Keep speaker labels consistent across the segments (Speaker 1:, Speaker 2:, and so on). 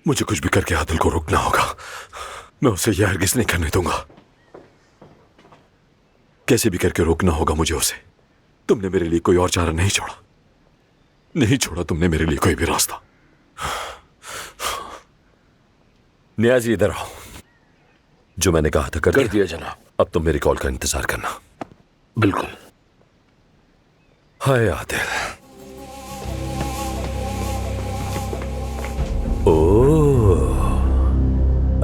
Speaker 1: मुझे कुछ भी करके आदिल को रोकना होगा। मैं उसे यह हरगिज़ नहीं करने दूंगा। कैसे भी करके रोकना होगा मुझे उसे। तुमने मेरे लिए कोई और चारा नहीं छोड़ा, नहीं छोड़ा तुमने मेरे लिए कोई भी रास्ता। नियाजी इधर आओ। जो मैंने कहा था कर
Speaker 2: दिया जनाब।
Speaker 1: अब तुम मेरी कॉल का इंतजार करना।
Speaker 2: बिल्कुल।
Speaker 1: हाय आदिल। ओह,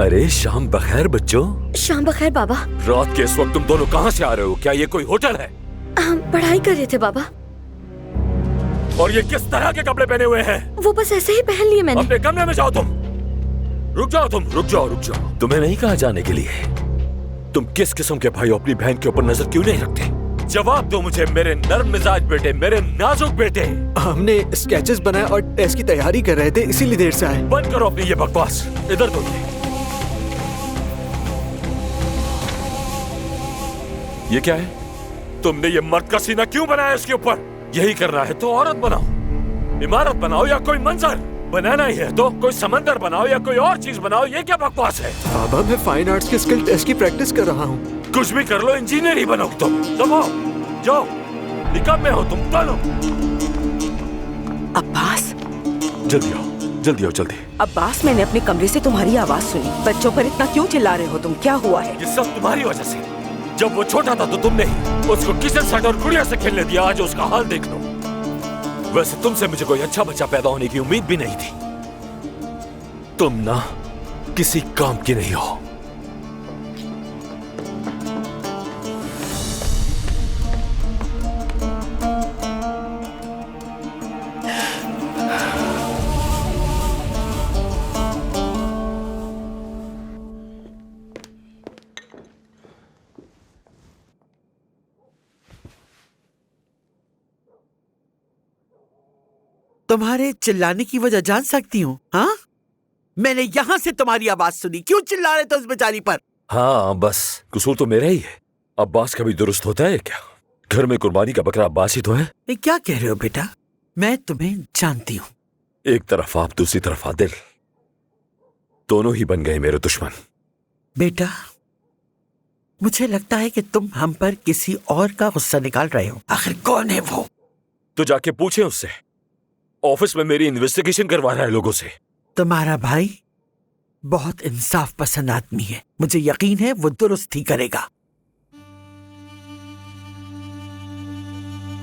Speaker 1: अरे शाम बखैर बच्चों।
Speaker 3: शाम बखैर बाबा।
Speaker 1: रात के इस वक्त तुम दोनों कहां से आ रहे हो? क्या ये कोई होटल है?
Speaker 3: हम पढ़ाई कर रहे थे बाबा।
Speaker 1: और ये किस तरह के कपड़े पहने हुए हैं?
Speaker 3: वो बस ऐसे ही पहन लिए मैंने।
Speaker 1: अपने कमरे में जाओ तुम। रुक जाओ तुम, रुक जाओ रुक जाओ। तुम्हें नहीं कहा जाने के लिए। तुम किस किस्म के भाई अपनी बहन के ऊपर नजर क्यों नहीं रखते? जवाब दो मुझे मेरे नर्म मिजाज बेटे, मेरे नाजुक बेटे।
Speaker 4: हमने स्केचेस बनाए और टेस्ट की तैयारी कर रहे थे, इसीलिए देर से आए।
Speaker 1: बंद करो अपनी ये बकवास। इधर दो ये क्या है? तुमने ये मर्द का सीना क्यों बनाया इसके ऊपर? यही करना है तो औरत बनाओ, इमारत बनाओ या कोई मंजर। बनाना ही है तो कोई समंदर बनाओ या कोई और चीज बनाओ। ये क्या बकवास है?
Speaker 4: बाबा मैं फाइन आर्ट्स के स्किल टेस्ट की प्रैक्टिस कर रहा हूँ।
Speaker 1: कुछ भी कर लो, इंजीनियर ही बनो तुम। दबाओ, जाओ, निकाम में हो तुम दोनों।
Speaker 5: अब्बास,
Speaker 1: जल्दी आओ, जल्दी आओ, जल्दी।
Speaker 5: अब्बास, मैंने अपने कमरे से तुम्हारी आवाज सुनी। बच्चों पर इतना क्यों चिल्ला रहे हो तुम? क्या हुआ है?
Speaker 1: ये सब तुम्हारी वजह से। जब वो छोटा था तो तुमने ही उसको किचन सेट और गुड़िया से खेलने दिया। आज उसका हाल देख लो। वैसे तुमसे मुझे कोई अच्छा बच्चा पैदा होने की उम्मीद भी नहीं थी। तुम ना किसी काम की नहीं हो।
Speaker 6: तुम्हारे चिल्लाने की वजह जान सकती हूँ? हाँ, मैंने यहाँ से तुम्हारी आवाज सुनी। क्यों चिल्ला रहे थे उस बेचारी पर?
Speaker 1: हाँ बस कसूर तो मेरा ही है। अब्बास कभी दुरुस्त होता है क्या? घर में कुर्बानी का बकरा अब्बास ही तो है।
Speaker 6: ये क्या कह रहे हो बेटा? मैं तुम्हें जानती हूँ।
Speaker 1: एक तरफ आप, दूसरी तरफ आदिल, दोनों ही बन गए मेरे दुश्मन।
Speaker 6: बेटा, मुझे लगता है कि तुम हम पर किसी और का गुस्सा निकाल रहे हो। आखिर कौन है वो?
Speaker 1: तो जाके पूछे उससे। ऑफिस में मेरी इन्वेस्टिगेशन करवा रहा है लोगों से।
Speaker 6: तुम्हारा भाई बहुत इंसाफ पसंद आदमी है। मुझे यकीन है वो दुरुस्त ही करेगा।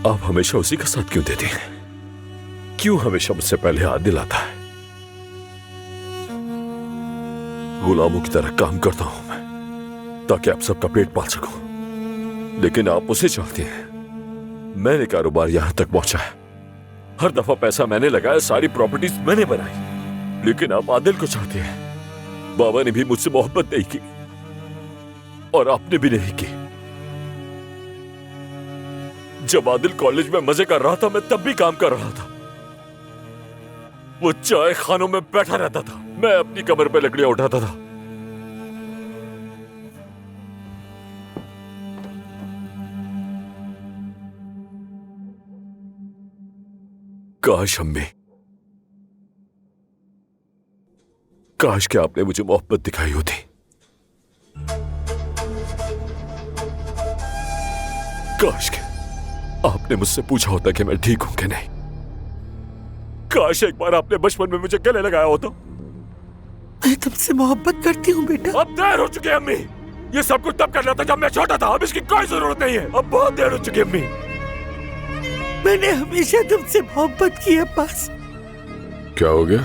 Speaker 1: आप हमेशा उसी का साथ क्यों देते हैं? क्यों हमेशा मुझसे पहले आदिल आता है? गुलामों की तरह काम करता हूं मैं ताकि आप सबका पेट पाल सकूं, लेकिन आप उसे चाहते हैं। मैंने कारोबार यहां तक पहुंचा है, हर दफा पैसा मैंने लगाया, सारी प्रॉपर्टीज मैंने बनाई, लेकिन आप आदिल को चाहते हैं। बाबा ने भी मुझसे मोहब्बत नहीं की और आपने भी नहीं की। जब आदिल कॉलेज में मजे कर रहा था मैं तब भी काम कर रहा था। वो चाय खानों में बैठा रहता था, मैं अपनी कमर पे लकड़ियां उठाता था। काश अम्मी, काश कि आपने मुझे मोहब्बत दिखाई होती। काश कि आपने मुझसे पूछा होता कि मैं ठीक हूं कि नहीं। काश एक बार आपने बचपन में मुझे गले लगाया होता।
Speaker 6: मैं तुमसे मोहब्बत करती हूँ बेटा।
Speaker 1: अब देर हो चुकी है अम्मी। ये सब कुछ तब करना था जब मैं छोटा था। अब इसकी कोई जरूरत नहीं है। अब बहुत देर हो चुकी है अम्मी।
Speaker 6: मैंने हमेशा तुमसे मोहब्बत की है अब्बास।
Speaker 2: क्या हो गया?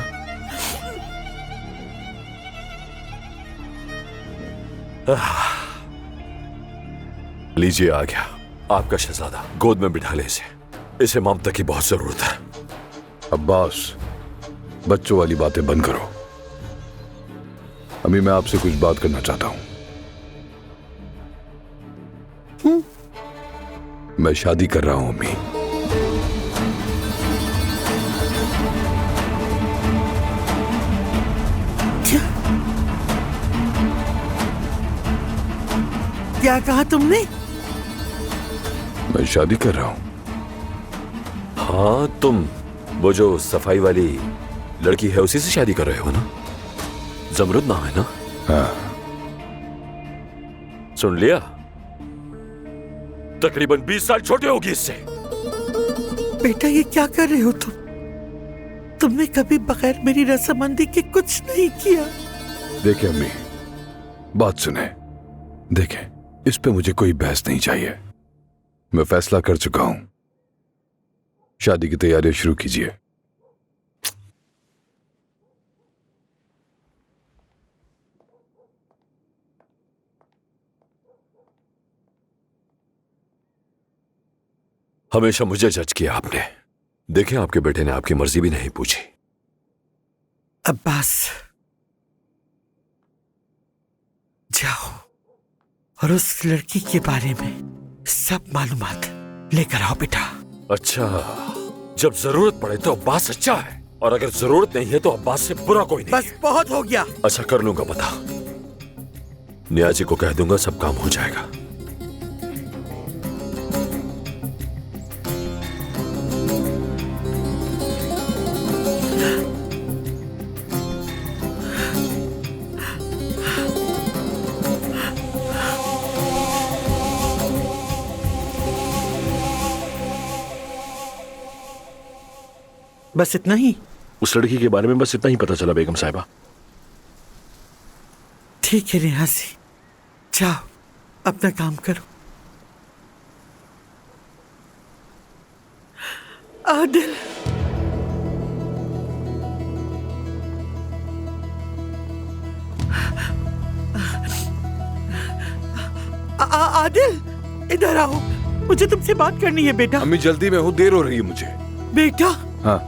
Speaker 1: लीजिए आ गया आपका शहजादा। गोद में बिठा ले इसे। इसे ममता की बहुत जरूरत है।
Speaker 2: अब्बास, बच्चों वाली बातें बंद करो। अम्मी, मैं आपसे कुछ बात करना चाहता हूं। मैं शादी कर रहा हूं अम्मी।
Speaker 6: क्या कहा तुमने?
Speaker 2: मैं शादी कर रहा हूं।
Speaker 1: हाँ तुम वो जो सफाई वाली लड़की है उसी से शादी कर रहे हो ना? जमरुद नाम है ना?
Speaker 2: हाँ।
Speaker 1: सुन लिया? तकरीबन 20 साल छोटे होगी इससे।
Speaker 6: बेटा ये क्या कर रहे हो तुम? तुमने कभी बगैर मेरी रजामंदी के कुछ नहीं किया।
Speaker 2: देखें अम्मी, बात सुने। देखें, इस पे मुझे कोई बहस नहीं चाहिए। मैं फैसला कर चुका हूं। शादी की तैयारियां शुरू कीजिए।
Speaker 1: हमेशा मुझे जज किया आपने। देखें, आपके बेटे ने आपकी मर्जी भी नहीं पूछी।
Speaker 6: अब्बास, जाओ और उस लड़की के बारे में सब मालूमात लेकर आओ बेटा।
Speaker 1: अच्छा, जब जरूरत पड़े तो अब्बास अच्छा है, और अगर जरूरत नहीं है तो अब्बास से बुरा कोई नहीं।
Speaker 6: बस बहुत हो गया।
Speaker 1: अच्छा, कर लूंगा पता। नियाजी को कह दूंगा, सब काम हो जाएगा।
Speaker 6: बस इतना ही?
Speaker 7: उस लड़की के बारे में बस इतना ही पता चला बेगम साहिबा।
Speaker 6: ठीक है नियाजी, जाओ अपना काम करो। आदिल, आदिल इधर आओ, मुझे तुमसे बात करनी है बेटा।
Speaker 2: अम्मी जल्दी में हूँ, देर हो रही है मुझे।
Speaker 6: बेटा,
Speaker 2: हाँ।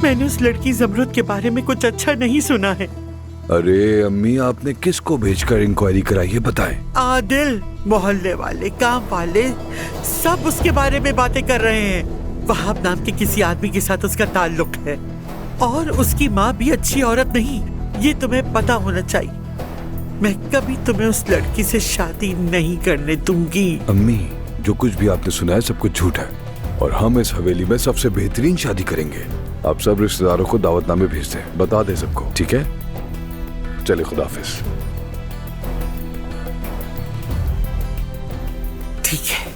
Speaker 6: मैंने उस लड़की जमरुद के बारे में कुछ अच्छा नहीं सुना है।
Speaker 2: अरे अम्मी, आपने किसको भेजकर इंक्वायरी कराई है, बताएं।
Speaker 6: आदिल, मोहल्ले वाले, काम वाले सब उसके बारे में बातें कर रहे हैं। वहाब नाम के किसी आदमी के साथ उसका ताल्लुक है, और उसकी माँ भी अच्छी औरत नहीं, ये तुम्हें पता होना चाहिए। मैं कभी तुम्हें उस लड़की से शादी नहीं करने दूंगी।
Speaker 2: अम्मी, जो कुछ भी आपने सुना है सब कुछ झूठ है, और हम इस हवेली में सबसे बेहतरीन शादी करेंगे। आप सब रिश्तेदारों को दावतनामे भेज दें, बता दें सबको, ठीक है? चले, खुदा हाफिज।
Speaker 6: ठीक है,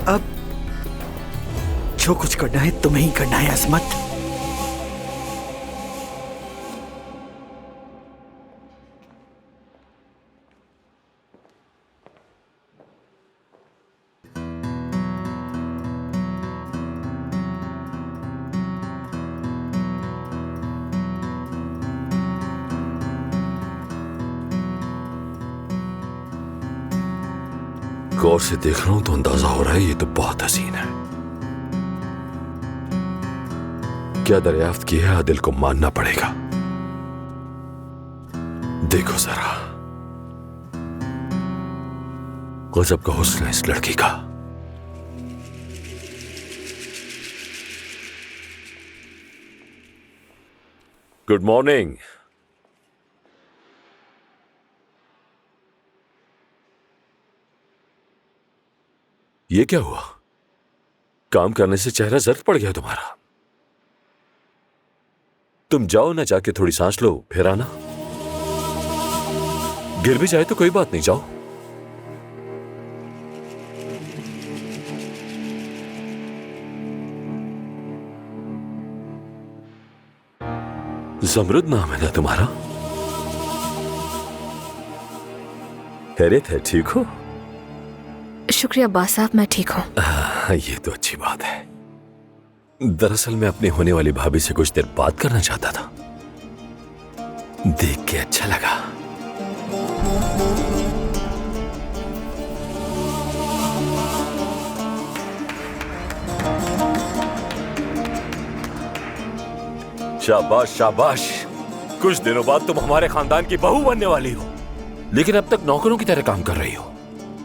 Speaker 6: अब जो कुछ करना है तुम्हें ही करना है अजमत।
Speaker 1: गौर से देख रहा हूं तो अंदाजा हो रहा है ये तो बहुत हसीन है। क्या दरियाफ्त की है, आदिल को मानना पड़ेगा। देखो जरा, गजब का हुस्न है इस लड़की का। Good morning. ये क्या हुआ? काम करने से चेहरा जर्द पड़ गया तुम्हारा। तुम जाओ ना, जाके थोड़ी सांस लो, फिर आना। गिर भी जाए तो कोई बात नहीं, जाओ। जमरुद नाम है ना तुम्हारा? खैरियत है? ठीक हो?
Speaker 3: शुक्रिया अब्बास साहब, मैं ठीक हूँ।
Speaker 1: ये तो अच्छी बात है। दरअसल मैं अपनी होने वाली भाभी से कुछ देर बात करना चाहता था, देख के अच्छा लगा। शाबाश शाबाश, कुछ दिनों बाद तुम हमारे खानदान की बहू बनने वाली हो, लेकिन अब तक नौकरों की तरह काम कर रही हो।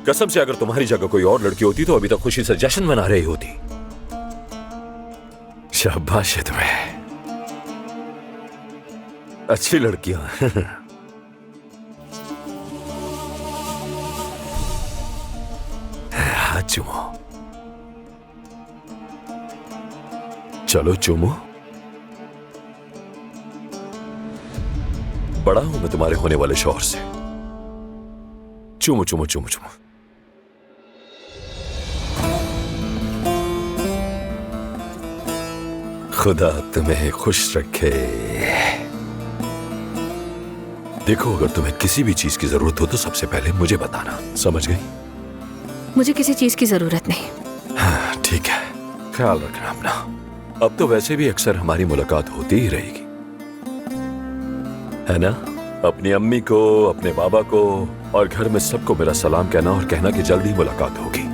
Speaker 1: कसम से अगर तुम्हारी जगह कोई और लड़की होती तो अभी तक खुशी से जश्न मना रही होती। शाबाश है तुम्हें, अच्छी लड़कियां। हाथ चूमो, चलो चूमो। बड़ा हूं मैं तुम्हारे होने वाले शौहर से। चुमो चुमो चुमो चुमो। खुदा तुम्हें खुश रखे। देखो, अगर तुम्हें किसी भी चीज की जरूरत हो तो सबसे पहले मुझे बताना, समझ गई?
Speaker 3: मुझे किसी चीज की जरूरत नहीं।
Speaker 1: हाँ, ठीक है, ख्याल रखना अपना। अब तो वैसे भी अक्सर हमारी मुलाकात होती ही रहेगी, है ना? अपनी अम्मी को, अपने बाबा को और घर में सबको मेरा सलाम कहना और कहना कि जल्दी मुलाकात होगी।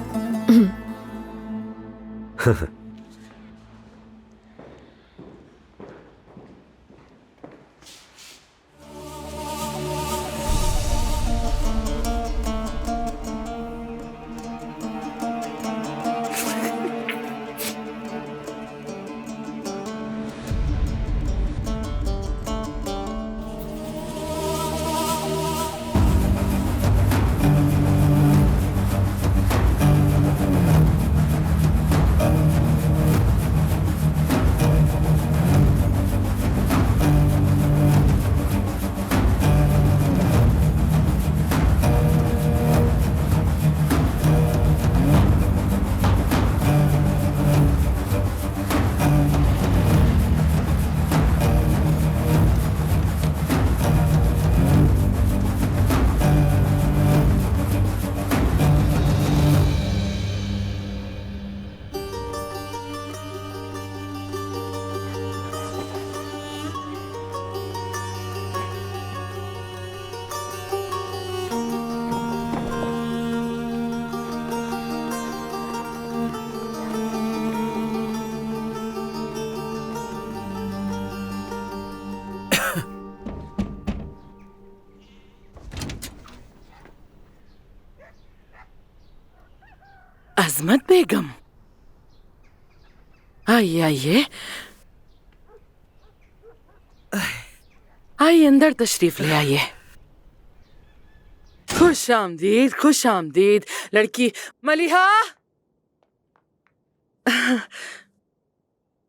Speaker 8: अजमत बेगम, आइए आइए आइए, अंदर तशरीफ ले आइए। खुश आमदीद, खुश आमदीद लड़की। मलिहा,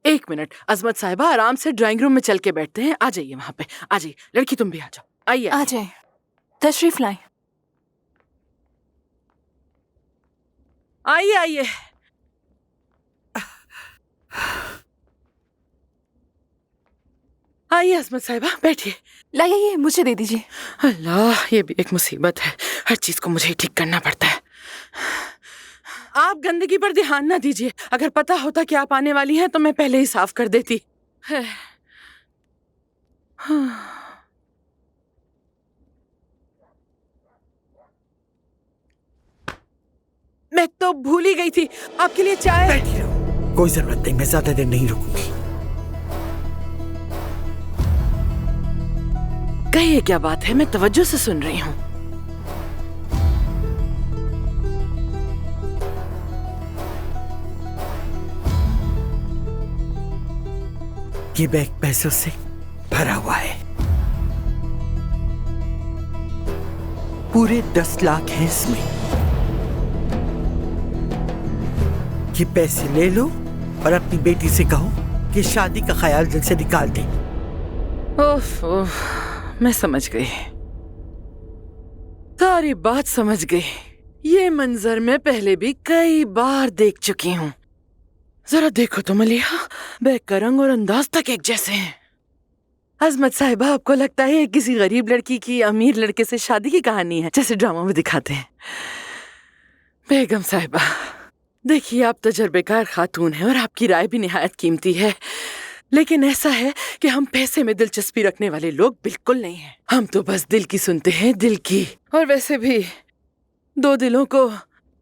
Speaker 8: एक मिनट, अजमत साहिबा आराम से ड्राइंग रूम में चल के बैठते हैं। आ जाइए वहां पे, आ जाइए। लड़की तुम भी आ जाओ, आइए।
Speaker 3: आ जाए, तशरीफ लाएं।
Speaker 8: आइए आइए। आइए अजमत साहिबा, बैठिए।
Speaker 3: लाइए, मुझे दे दीजिए।
Speaker 8: अल्लाह, ये भी एक मुसीबत है, हर चीज को मुझे ही ठीक करना पड़ता है। आप गंदगी पर ध्यान ना दीजिए। अगर पता होता कि आप आने वाली हैं तो मैं पहले ही साफ कर देती। मैं तो भूल ही गई थी, आपके लिए चाय।
Speaker 6: बैठी रहो, कोई जरूरत नहीं, मैं ज्यादा देर नहीं रुकूंगी।
Speaker 8: कहिए क्या बात है, मैं तवज्जो से सुन रही हूँ।
Speaker 6: ये बैग पैसों से भरा हुआ है, पूरे 10 लाख हैं इसमें। ये पैसे ले लो और अपनी बेटी से कहो कि शादी का ख्याल दिल से निकाल दे।
Speaker 8: ओफ ओफ, मैं समझ गई, सारी बात समझ गई। ये मंजर मैं पहले भी कई बार देख चुकी हूँ। जरा देखो तो मलिहा, बैग का रंग और अंदाज तक एक जैसे हैं। अजमत साहिबा, आपको लगता है ये किसी गरीब लड़की की अमीर लड़के से शादी की कहानी है, जैसे ड्रामा में दिखाते हैं? बेगम साहिबा, देखिए, आप तजर्बेकार खातून हैं और आपकी राय भी निहायत कीमती है, लेकिन ऐसा है कि हम पैसे में दिलचस्पी रखने वाले लोग बिल्कुल नहीं हैं। हम तो बस दिल की सुनते हैं, दिल की। और वैसे भी 2 दिलों को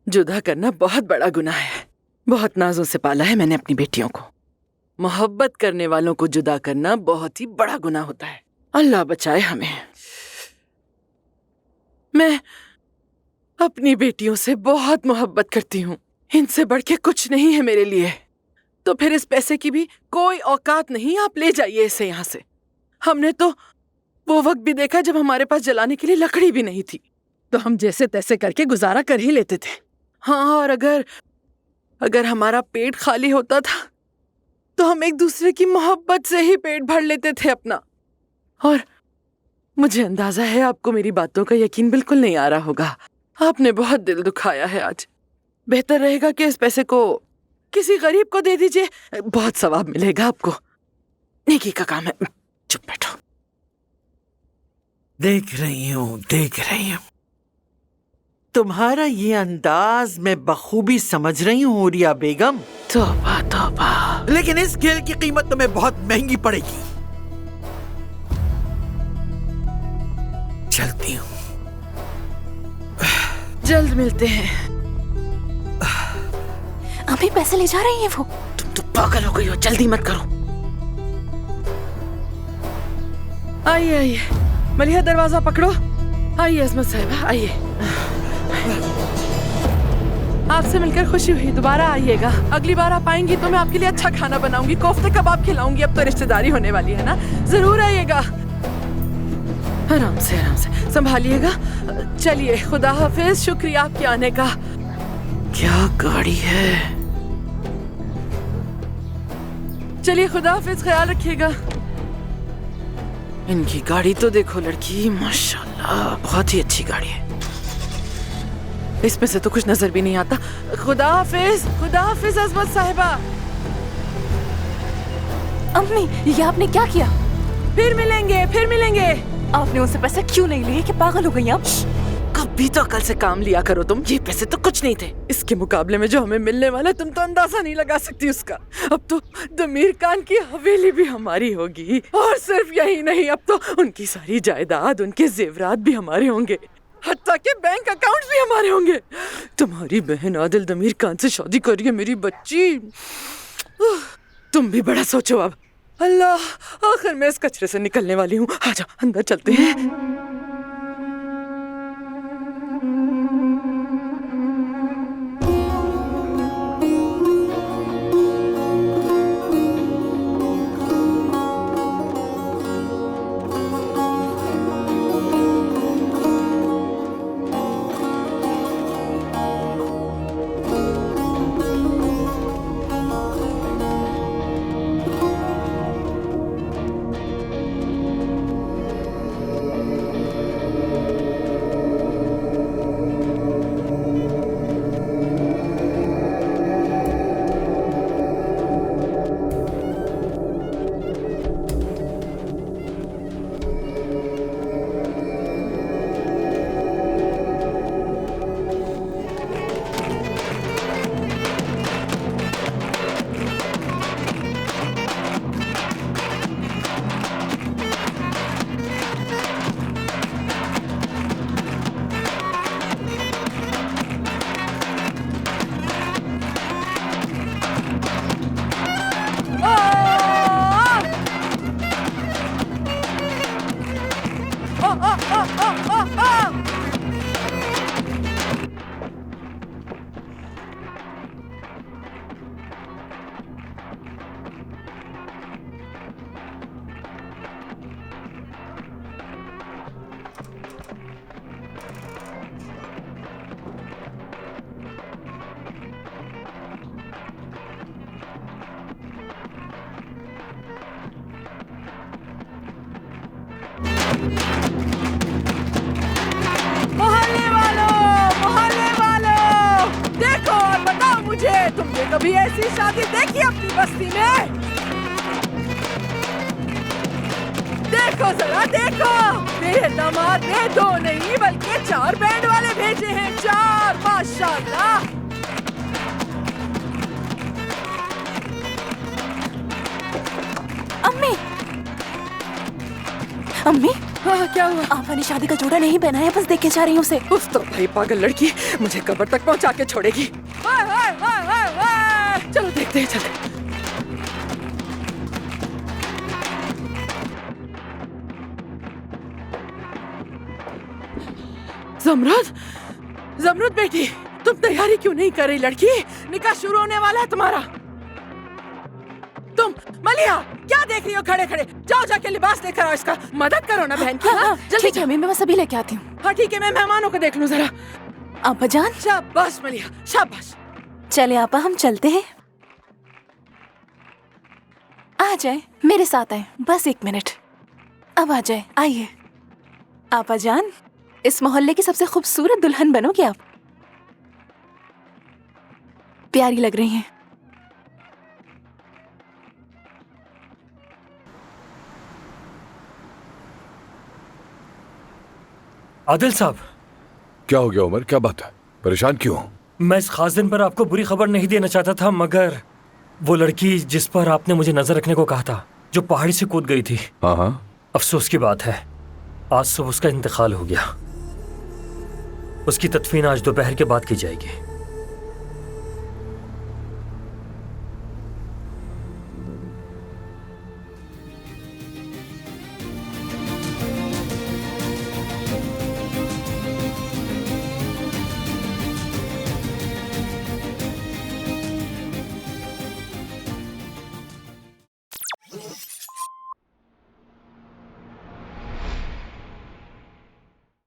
Speaker 8: जुदा करना बहुत बड़ा गुनाह है। बहुत नाजों से पाला है मैंने अपनी बेटियों को। मोहब्बत करने वालों को जुदा करना बहुत ही बड़ा गुनाह होता है। अल्लाह बचाए हमें। मैं अपनी बेटियों से बहुत मोहब्बत करती हूँ, इनसे बढ़ के कुछ नहीं है मेरे लिए। तो फिर इस पैसे की भी कोई औकात नहीं, आप ले जाइए इसे यहाँ से। हमने तो वो वक्त भी देखा जब हमारे पास जलाने के लिए लकड़ी भी नहीं थी, तो हम जैसे तैसे करके गुजारा कर ही लेते थे। हाँ, और अगर हमारा पेट खाली होता था तो हम एक दूसरे की मोहब्बत से ही पेट भर लेते थे अपना। और मुझे अंदाजा है आपको मेरी बातों का यकीन बिल्कुल नहीं आ रहा होगा। आपने बहुत दिल दुखाया है आज। बेहतर रहेगा कि इस पैसे को किसी गरीब को दे दीजिए, बहुत सवाब मिलेगा आपको। नेकी का काम है। चुप बैठो।
Speaker 6: देख रही हूँ तुम्हारा ये अंदाज मैं बखूबी समझ रही हूँ हुरिया बेगम,
Speaker 8: तौबा तौबा।
Speaker 6: लेकिन इस खेल की कीमत तुम्हें बहुत महंगी पड़ेगी। चलती हूँ।
Speaker 8: जल्द मिलते हैं।
Speaker 3: अभी पैसे ले जा रही है वो।
Speaker 8: तुम तो पागल हो गई हो, जल्दी मत करो। आइए आइए मलिहा, दरवाजा पकड़ो। आइए अजमत साहिबा, आइए। आपसे मिलकर खुशी हुई, दोबारा आइएगा। अगली बार आप आएंगी तो मैं आपके लिए अच्छा खाना बनाऊंगी, कोफ्ते कबाब खिलाऊंगी। अब तो रिश्तेदारी होने वाली है ना, जरूर आइएगा। आराम से संभालिएगा। चलिए, खुदा हाफिज। शुक्रिया आपके आने का। क्या गाड़ी है। चलिए, खुदा हाफिज, ख्याल रखिएगा। इनकी गाड़ी तो देखो लड़की, माशाल्लाह बहुत ही अच्छी गाड़ी है। इसमें से तो कुछ नजर भी नहीं आता। खुदा हाफिज अजमत साहिबा।
Speaker 3: अम्मी, ये आपने क्या किया?
Speaker 8: फिर मिलेंगे।
Speaker 3: आपने उनसे पैसे क्यों नहीं लिए कि पागल हो गई आप?
Speaker 8: कभी तो अकल से काम लिया करो तुम। ये पैसे तो कुछ नहीं थे, इसके मुकाबले में जो हमें मिलने वाला तुम तो अंदाजा नहीं लगा सकती उसका। अब तो दमीर खान की हवेली भी हमारी होगी, और सिर्फ यही नहीं, अब तो उनकी सारी जायदाद, उनके जेवरात भी हमारे होंगे, हत्ता के बैंक अकाउंट्स भी हमारे होंगे। तुम्हारी बहन आदिल दमीर खान से शादी करिए मेरी बच्ची। तुम भी बड़ा सोचो अब। अल्लाह, आखिर मैं इस कचरे से निकलने वाली हूँ। आ जाओ, अंदर चलते हैं। मोहल्ले वालों, देखो और बताओ मुझे, तुमने कभी ऐसी शादी देखी अपनी बस्ती में? देखो जरा देखो, मेरे दामाद ने 2 नहीं बल्कि 4 बैंड वाले भेजे हैं, 4, माशाल्लाह।
Speaker 3: अम्मी,
Speaker 8: हाँ, क्या हुआ?
Speaker 3: आपा ने शादी का जोड़ा नहीं पहनाया, बस देख के जा रही हूँ उसे।
Speaker 8: उफ, तो भाई पागल लड़की मुझे कब्र तक पहुंचा के छोड़ेगी। चलो देखते हैं, चलते। जमरुद बेटी, तुम तैयारी क्यों नहीं कर रही लड़की? निकाह शुरू होने वाला है तुम्हारा। तुम मलिहा क्या देख रही हो खड़े खड़े? जाओ जाके लिबास लेकर आओ इसका, मदद करो ना बहन की।
Speaker 3: हाँ,
Speaker 8: जल्दी
Speaker 3: ठीक है, मैं बस अभी लेके आती हूँ।
Speaker 8: हाँ ठीक है, मैं मेहमानों को देख लूं जरा।
Speaker 3: आपा जान,
Speaker 8: शाबाश मलिहा, शाबाश।
Speaker 3: चले आपा, हम चलते हैं। आ जाए, मेरे साथ आए, बस 1 मिनट। अब आ जाए, आइए। आपा जान, इस मोहल्ले की सबसे खूबसूरत दुल्हन बनोगे आप। प्यारी लग रही हैं।
Speaker 9: आदिल साहब,
Speaker 2: क्या हो गया उमर? क्या बात है? परेशान क्यों हो?
Speaker 9: मैं इस खास दिन पर आपको बुरी खबर नहीं देना चाहता था, मगर वो लड़की जिस पर आपने मुझे नजर रखने को कहा था, जो पहाड़ी से कूद गई थी,
Speaker 2: हाँ हाँ,
Speaker 9: अफसोस की बात है आज सुबह उसका इंतकाल हो गया। उसकी तदफीन आज दोपहर के बाद की जाएगी।